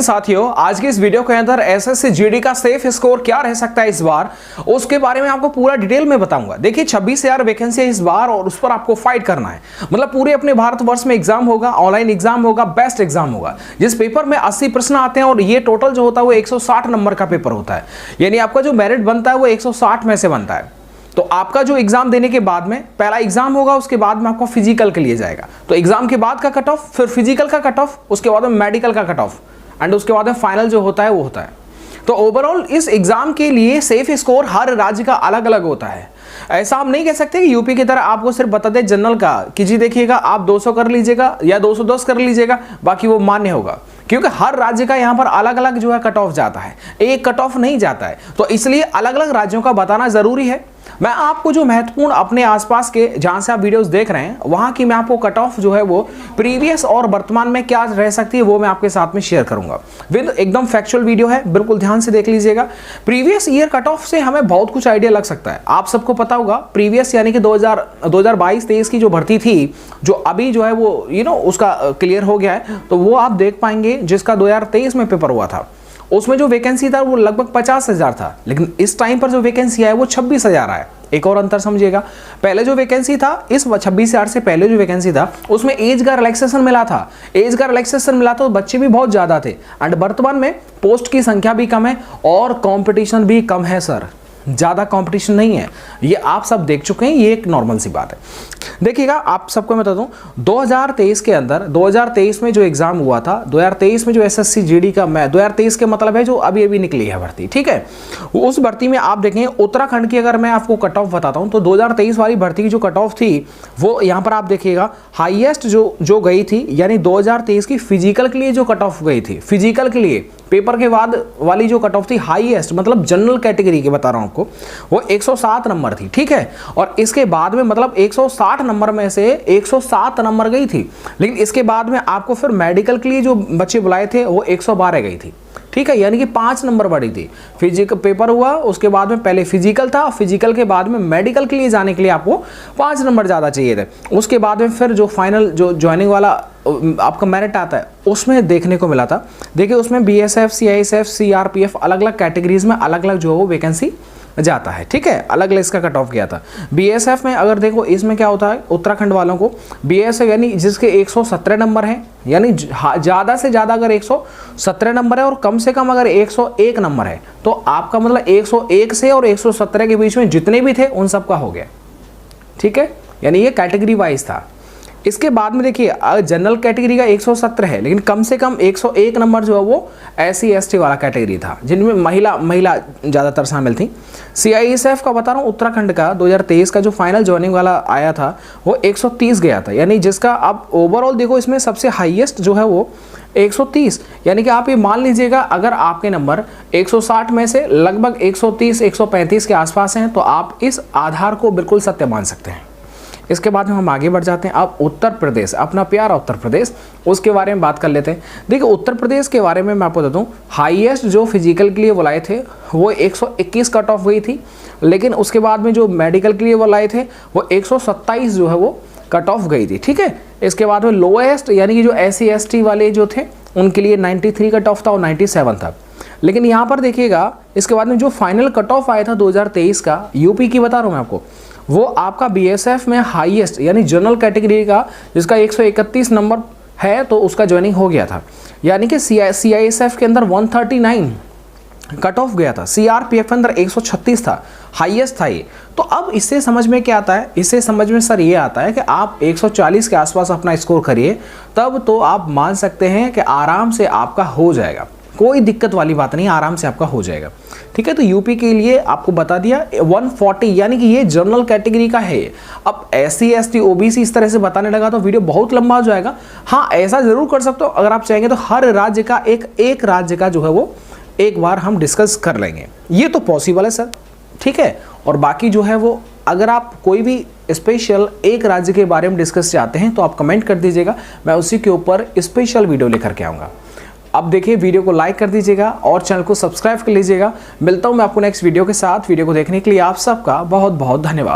साथियों, आज की इस वीडियो के अंदर एसएससी जीडी का सेफ स्कोर क्या रह सकता है इस बार, उसके बारे में आपको पूरा डिटेल में बताऊंगा। देखिए 26,000 वैकेंसी है इस बार और उस पर आपको फाइट करना है। मतलब पूरे अपने भारतवर्ष में एग्जाम होगा, ऑनलाइन एग्जाम होगा, बेस्ट एग्जाम होगा, जिस पेपर में 80 प्रश्न आते हैं और ये टोटल जो होता है वो 160 नंबर का पेपर होता है। यानी आपका जो मेरिट बनता है वो 160 में से बनता है। तो आपका जो एग्जाम देने के बाद में पहला एग्जाम होगा, उसके बाद में आपको फिजिकल के लिए जाएगा। तो एग्जाम के बाद का कट ऑफ, फिर फिजिकल का कट ऑफ, उसके बाद में मेडिकल का कट ऑफ एंड उसके बाद में फाइनल जो होता है वो होता है। तो ओवरऑल इस एग्जाम के लिए सेफ स्कोर हर राज्य का अलग अलग होता है। ऐसा हम नहीं कह सकते कि यूपी की तरह आपको सिर्फ बता दे जनरल का कि जी देखिएगा आप 200 कर लीजिएगा या 210 कर लीजिएगा, बाकी वो मान्य होगा, क्योंकि हर राज्य का यहाँ पर अलग अलग जो है कट ऑफ जाता है, एक कट ऑफ नहीं जाता है। तो इसलिए अलग अलग राज्यों का बताना जरूरी है। मैं आपको जो महत्वपूर्ण अपने आसपास के जहां से आप वीडियोस देख रहे हैं वहां की मैं आपको कट ऑफ जो है वो प्रीवियस और वर्तमान में क्या रह सकती है वो मैं आपके साथ में शेयर करूंगा। विद एकदम फैक्चुअल वीडियो है, बिल्कुल ध्यान से देख लीजिएगा। प्रीवियस ईयर कट ऑफ से हमें बहुत कुछ आइडिया लग सकता है। आप सबको पता होगा प्रीवियस यानी कि 2022-23 की जो भर्ती थी, जो अभी जो है वो उसका क्लियर हो गया है, तो वो आप देख पाएंगे जिसका 2023 में पेपर हुआ था। उसमें जो वैकेंसी था वो लगभग 50,000 था, लेकिन इस टाइम पर जो वैकेंसी है वो 26,000 है। एक और अंतर समझिएगा, पहले जो वैकेंसी था, इस 26,000 से पहले जो वैकेंसी था उसमें एज का रिलैक्सेशन मिला था। एज का रिलैक्सेशन मिला तो बच्चे भी बहुत ज्यादा थे एंड वर्तमान में पोस्ट की संख्या भी कम है और कंपटीशन भी कम है सर, ज्यादा कंपटीशन नहीं है। ये आप सब देख चुके हैं, ये एक नॉर्मल सी बात है। देखिएगा आप सबको मैं बता दूं 2023 के अंदर 2023 में जो एग्जाम हुआ था, 2023 में जो एसएससी जीडी का, मैं 2023 के मतलब है जो अभी अभी निकली है भर्ती, ठीक है। उस भर्ती में आप देखें उत्तराखंड की अगर मैं आपको कट ऑफ बताता हूं तो 2023 वाली भर्ती की जो कट ऑफ थी वो यहाँ पर आप देखिएगा हाईएस्ट जो गई थी, यानी 2023 की फिजिकल के लिए जो कट ऑफ गई थी, फिजिकल के लिए पेपर के बाद वाली जो कट ऑफ थी हाईएस्ट, मतलब जनरल कैटेगरी के बता रहा हूं आपको, वो 107 नंबर थी, ठीक है। और इसके बाद में मतलब 160 नंबर में से 107 नंबर गई थी, लेकिन इसके बाद में आपको फिर मेडिकल के लिए जो बच्चे बुलाए थे वो 112 गई थी, ठीक है। यानी कि 5 नंबर बढ़ी थी। फिजिकल पेपर हुआ, उसके बाद में पहले फिजिकल था, फिजिकल के बाद में मेडिकल के लिए जाने के लिए आपको 5 नंबर ज़्यादा चाहिए थे। उसके बाद में फिर जो फाइनल जो ज्वाइनिंग वाला आपका मेरिट आता है उसमें देखने को मिला था। देखिए उसमें बीएसएफ, सीआईएसएफ, सीआरपीएफ अलग अलग कैटेगरीज में अलग अलग जो है वो वैकेंसी जाता है, ठीक है। अलग अलग इसका कट ऑफ गया था। बीएसएफ में अगर देखो इसमें क्या होता है, उत्तराखंड वालों को बीएसएफ यानी जिसके 117 नंबर हैं, यानी ज़्यादा से ज़्यादा अगर 117 नंबर है और कम से कम अगर 101 नंबर है तो आपका मतलब 101 से और 117 के बीच में जितने भी थे उन सब का हो गया, ठीक है। यानी ये कैटेगरी वाइज था। इसके बाद में देखिए जनरल कैटेगरी का 117 है, लेकिन कम से कम 101 नंबर जो है वो SC ST वाला कैटेगरी था, जिनमें महिला ज़्यादातर शामिल थी। CISF का बता रहा हूँ उत्तराखंड का 2023 का जो फाइनल ज्वाइनिंग वाला आया था वो 130 गया था, यानी जिसका आप ओवरऑल देखो इसमें सबसे हाईएस्ट जो है वो 130। यानी कि आप ये मान लीजिएगा अगर आपके नंबर 160 में से लगभग 130-135 के आसपास हैं तो आप इस आधार को बिल्कुल सत्य मान सकते हैं। इसके बाद में हम आगे बढ़ जाते हैं। अब उत्तर प्रदेश, अपना प्यारा उत्तर प्रदेश, उसके बारे में बात कर लेते हैं। देखिए उत्तर प्रदेश के बारे में मैं आपको बता दूं हाईएस्ट जो फिजिकल के लिए बुलाए थे वो 121 कट ऑफ गई थी, लेकिन उसके बाद में जो मेडिकल के लिए बुलाए थे वो 127 जो है वो कट ऑफ गई थी, ठीक है। इसके बाद में लोएस्ट यानी कि जो SC ST वाले जो थे उनके लिए 93 कट ऑफ था और 97 था। लेकिन यहाँ पर देखिएगा इसके बाद में जो फाइनल कट ऑफ आया था 2023 का, यूपी की बता रहा हूँ मैं आपको, वो आपका बीएसएफ में हाईएस्ट यानी जनरल कैटेगरी का जिसका 131 नंबर है तो उसका ज्वाइनिंग हो गया था। यानी कि CISF के अंदर 139 कट ऑफ गया था, CRPF के अंदर 136 था, हाईएस्ट था ये। तो अब इससे समझ में क्या आता है, इससे समझ में सर ये आता है कि आप 140 के आसपास अपना स्कोर करिए, तब तो आप मान सकते हैं कि आराम से आपका हो जाएगा, कोई दिक्कत वाली बात नहीं, आराम से आपका हो जाएगा, ठीक है। तो यूपी के लिए आपको बता दिया 140, यानी कि ये जनरल कैटेगरी का है। अब SC ST OBC इस तरह से बताने लगा तो वीडियो बहुत लंबा हो जाएगा। हाँ ऐसा जरूर कर सकते हो अगर आप चाहेंगे तो हर राज्य का एक राज्य का जो है वो एक बार हम डिस्कस कर लेंगे, ये तो पॉसिबल है सर, ठीक है। और बाकी जो है वो अगर आप कोई भी स्पेशल एक राज्य के बारे में डिस्कस चाहते हैं तो आप कमेंट कर दीजिएगा, मैं उसी के ऊपर स्पेशल वीडियो लेकर के आऊँगा। अब देखिए वीडियो को लाइक कर दीजिएगा और चैनल को सब्सक्राइब कर लीजिएगा। मिलता हूँ मैं आपको नेक्स्ट वीडियो के साथ। वीडियो को देखने के लिए आप सबका बहुत बहुत धन्यवाद।